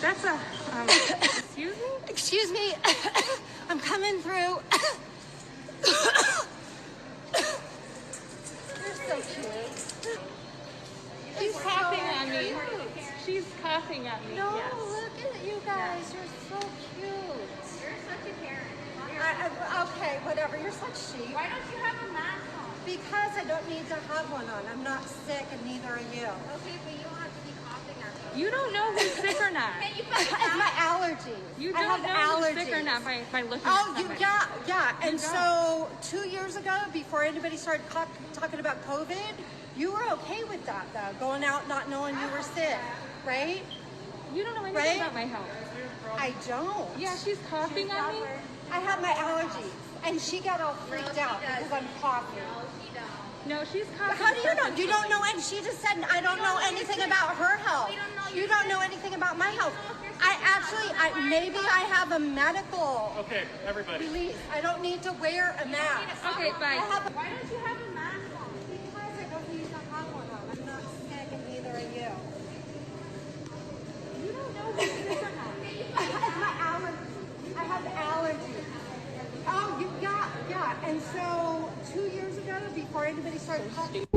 That's a, excuse me? Excuse me, I'm coming through. You're so cute. She's coughing on me. She's coughing at me. No, Yes. look at you guys. You're so cute. You're such a Karen. Okay, whatever. You're such sheep. Why don't you have a mask on? Because I don't need to have one on. I'm not sick, and neither are you. Okay, but you don't have to be coughing at me. You don't know who's sick or not. Can you put It's my allergies. You I don't have know allergies. who's sick or not by looking Oh, at somebody. yeah. And don't. so 2 years ago, before anybody started talking about COVID, you were okay with that, though, going out not knowing you were sick, right? You don't know anything Right? about my health. I don't. Yeah, she's coughing on me. I have my allergies, and she got all freaked out because I'm coughing. No, she's coughing. How do you know? You don't know, and she just said I don't know anything about her health. You don't know anything about my health. Maybe I have a medical Okay, everybody. release. I don't need to wear a mask. Okay, bye. Why don't you have a mask on? Because I don't need to have one on. I'm not sick, and neither are you. You don't know who's sick or not. It's my allergies. I have allergies. Oh, yeah. And so 2 years ago, before anybody started talking.